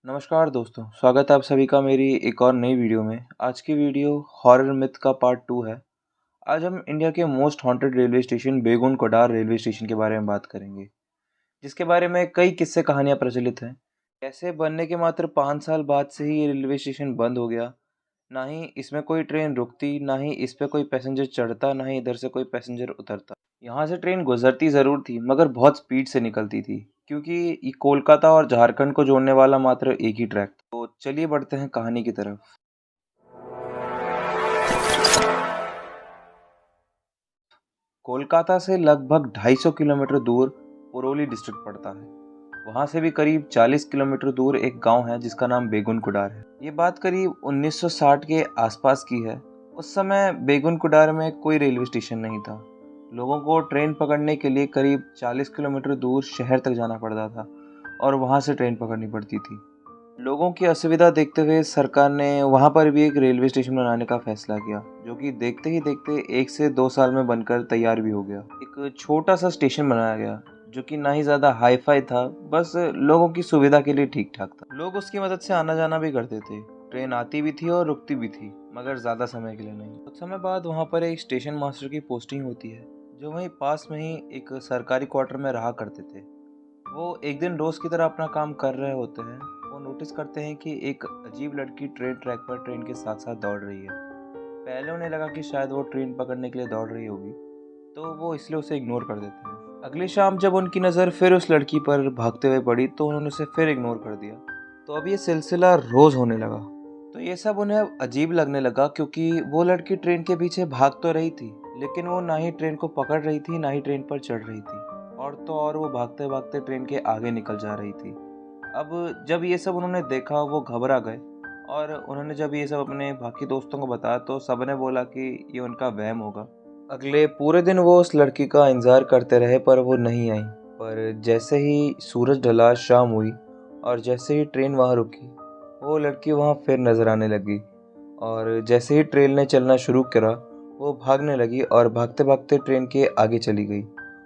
नमस्कार दोस्तों, स्वागत है आप सभी का मेरी एक और नई वीडियो में। आज की वीडियो हॉरर मिथ का पार्ट 2 है। आज हम इंडिया के most haunted railway station Begunkodar railway station के बारे में बात करेंगे, जिसके बारे में कई किस्से कहानियां प्रचलित हैं। कैसे बनने के मात्र 5 साल बाद से ही ये रेलवे स्टेशन बंद हो गया, ना ही इसमें कोई ट्रेन रुकती, ना ही इस पे कोई पैसेंजर चढ़ता, ना ही इधर से कोई पैसेंजर उतरता। यहाँ से ट्रेन गुजरती ज़रूर थी मगर बहुत स्पीड से निकलती थी, क्योंकि ये कोलकाता और झारखंड को जोड़ने वाला मात्र एक ही ट्रैक था। तो चलिए बढ़ते हैं कहानी की तरफ। कोलकाता से लगभग 250 किलोमीटर दूर पुरोली डिस्ट्रिक्ट पड़ता है। वहाँ से भी करीब 40 किलोमीटर दूर एक गांव है जिसका नाम बेगुन कुडार है। ये बात करीब 1960 के आसपास की है। उस समय बेगुन कुडार में कोई रेलवे स्टेशन नहीं था। लोगों को ट्रेन पकड़ने के लिए करीब 40 किलोमीटर दूर शहर तक जाना पड़ता था और वहाँ से ट्रेन पकड़नी पड़ती थी। लोगों की असुविधा देखते हुए सरकार ने वहाँ पर भी एक रेलवे स्टेशन बनाने का फैसला किया, जो कि देखते ही देखते 1 से 2 साल में बनकर तैयार भी हो गया। एक छोटा सा स्टेशन बनाया गया, जो कि ना ही ज़्यादा हाई फाई था, बस लोगों की सुविधा के लिए ठीक ठाक था। लोग उसकी मदद से आना जाना भी करते थे। ट्रेन आती भी थी और रुकती भी थी, मगर ज़्यादा समय के लिए नहीं। कुछ समय बाद वहाँ पर एक स्टेशन मास्टर की पोस्टिंग होती है, जो वहीं पास में ही एक सरकारी क्वार्टर में रहा करते थे। वो एक दिन रोज़ की तरह अपना काम कर रहे होते हैं। वो नोटिस करते हैं कि एक अजीब लड़की ट्रेन ट्रैक पर ट्रेन के साथ साथ दौड़ रही है। पहले उन्हें लगा कि शायद वो ट्रेन पकड़ने के लिए दौड़ रही होगी, तो वो इसलिए उसे इग्नोर कर देते हैं। अगली शाम जब उनकी नज़र फिर उस लड़की पर भागते हुए पड़ी, तो उन्होंने उसे फिर इग्नोर कर दिया। तो अब ये सिलसिला रोज़ होने लगा। तो ये सब उन्हें अब अजीब लगने लगा, क्योंकि वो लड़की ट्रेन के पीछे भाग तो रही थी, लेकिन वो ना ही ट्रेन को पकड़ रही थी, ना ही ट्रेन पर चढ़ रही थी। और तो और वो भागते भागते ट्रेन के आगे निकल जा रही थी। अब जब ये सब उन्होंने देखा, वो घबरा गए। और उन्होंने जब ये सब अपने बाकी दोस्तों को बताया, तो सबने बोला कि ये उनका वहम होगा। अगले पूरे दिन वो उस लड़की का इंतज़ार करते रहे, पर वो नहीं आई। पर जैसे ही सूरज ढला, शाम हुई और जैसे ही ट्रेन वहाँ रुकी, वो लड़की वहाँ फिर नज़र आने लगी। और जैसे ही ट्रेन ने चलना शुरू करा, वो भागने लगी और भागते भागते ट्रेन के आगे चली गई।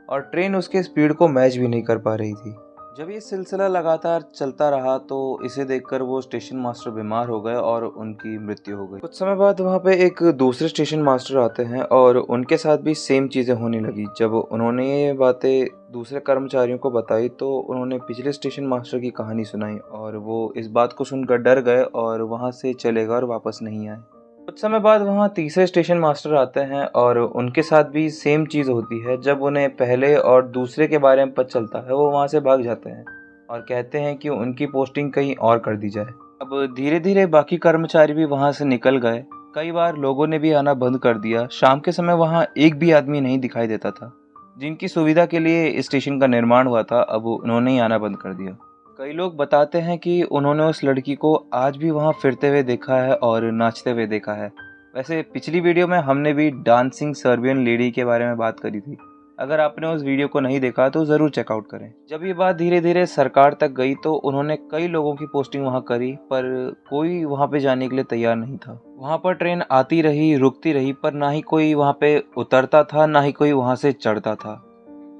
और ट्रेन उसके स्पीड को मैच भी नहीं कर पा रही थी। जब ये सिलसिला लगातार चलता रहा, तो इसे देखकर वो स्टेशन मास्टर बीमार हो गए और उनकी मृत्यु हो गई। कुछ समय बाद वहाँ पे एक दूसरे स्टेशन मास्टर आते हैं और उनके साथ भी सेम चीज़ें होने लगी। जब उन्होंने ये बातें दूसरे कर्मचारियों को बताई, तो उन्होंने पिछले स्टेशन मास्टर की कहानी सुनाई और वो इस बात को सुनकर डर गए और वहाँ से चले गए और वापस नहीं आए। कुछ समय बाद वहाँ तीसरे स्टेशन मास्टर आते हैं और उनके साथ भी सेम चीज़ होती है। जब उन्हें पहले और दूसरे के बारे में पता चलता है, वो वहाँ से भाग जाते हैं और कहते हैं कि उनकी पोस्टिंग कहीं और कर दी जाए। अब धीरे धीरे बाकी कर्मचारी भी वहाँ से निकल गए। कई बार लोगों ने भी आना बंद कर दिया। शाम के समय वहाँ एक भी आदमी नहीं दिखाई देता था। जिनकी सुविधा के लिए इस स्टेशन का निर्माण हुआ था, अब उन्होंने ही आना बंद कर दिया। कई लोग बताते हैं कि उन्होंने उस लड़की को आज भी वहाँ फिरते हुए देखा है और नाचते हुए देखा है। वैसे पिछली वीडियो में हमने भी डांसिंग सर्बियन लेडी के बारे में बात करी थी। अगर आपने उस वीडियो को नहीं देखा तो ज़रूर चेकआउट करें। जब ये बात धीरे धीरे सरकार तक गई, तो उन्होंने कई लोगों की पोस्टिंग वहाँ करी, पर कोई वहाँ पे जाने के लिए तैयार नहीं था। वहाँ पर ट्रेन आती रही, रुकती रही, पर ना ही कोई वहाँ पे उतरता था, ना ही कोई वहाँ से चढ़ता था।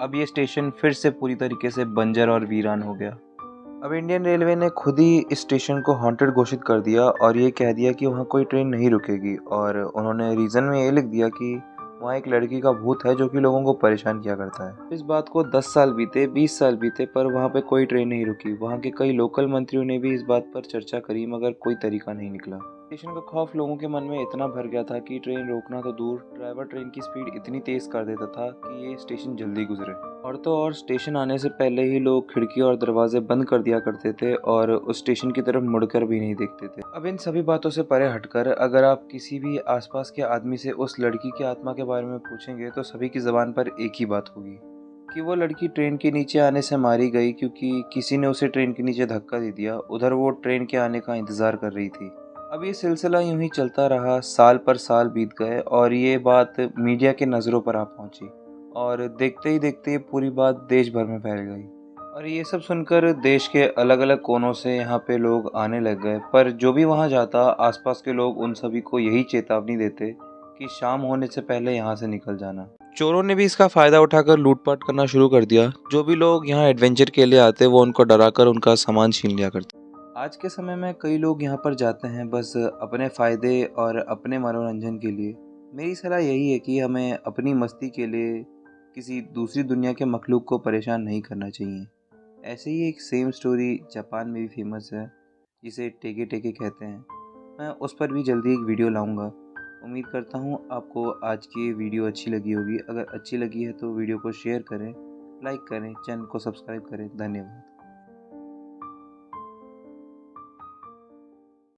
अब ये स्टेशन फिर से पूरी तरीके से बंजर और वीरान हो गया। अब इंडियन रेलवे ने खुद ही इस स्टेशन को हॉन्टेड घोषित कर दिया और ये कह दिया कि वहाँ कोई ट्रेन नहीं रुकेगी। और उन्होंने रीज़न में ये लिख दिया कि वहाँ एक लड़की का भूत है जो कि लोगों को परेशान किया करता है। इस बात को 10 साल बीते, 20 साल बीते, पर वहाँ पे कोई ट्रेन नहीं रुकी। वहाँ के कई लोकल मंत्रियों ने भी इस बात पर चर्चा करी, मगर कोई तरीका नहीं निकला। स्टेशन का खौफ लोगों के मन में इतना भर गया था कि ट्रेन रोकना तो दूर, ड्राइवर ट्रेन की स्पीड इतनी तेज़ कर देता था कि ये स्टेशन जल्दी गुजरे। और तो और स्टेशन आने से पहले ही लोग खिड़की और दरवाजे बंद कर दिया करते थे और उस स्टेशन की तरफ मुड़कर भी नहीं देखते थे। अब इन सभी बातों से परे हटकर अगर आप किसी भी आसपास के आदमी से उस लड़की की आत्मा के बारे में पूछेंगे, तो सभी की ज़बान पर एक ही बात होगी कि वो लड़की ट्रेन के नीचे आने से मारी गई, क्योंकि किसी ने उसे ट्रेन के नीचे धक्का दे दिया। उधर वो ट्रेन के आने का इंतज़ार कर रही थी। अब ये सिलसिला यूं ही चलता रहा। साल पर साल बीत गए और ये बात मीडिया के नज़रों पर आ पहुंची और देखते ही देखते पूरी बात देश भर में फैल गई। और ये सब सुनकर देश के अलग अलग कोनों से यहाँ पे लोग आने लग गए। पर जो भी वहाँ जाता, आसपास के लोग उन सभी को यही चेतावनी देते कि शाम होने से पहले यहाँ से निकल जाना। चोरों ने भी इसका फ़ायदा उठाकर लूटपाट करना शुरू कर दिया। जो भी लोग यहाँ एडवेंचर के लिए आते, वो उनको डराकर उनका सामान छीन लिया करते। आज के समय में कई लोग यहाँ पर जाते हैं बस अपने फ़ायदे और अपने मनोरंजन के लिए। मेरी सलाह यही है कि हमें अपनी मस्ती के लिए किसी दूसरी दुनिया के मखलूक को परेशान नहीं करना चाहिए। ऐसे ही एक सेम स्टोरी जापान में भी फेमस है, जिसे टेके टेके कहते हैं। मैं उस पर भी जल्दी एक वीडियो लाऊंगा। उम्मीद करता हूँ आपको आज की ये वीडियो अच्छी लगी होगी। अगर अच्छी लगी है तो वीडियो को शेयर करें, लाइक करें, चैनल को सब्सक्राइब करें। धन्यवाद।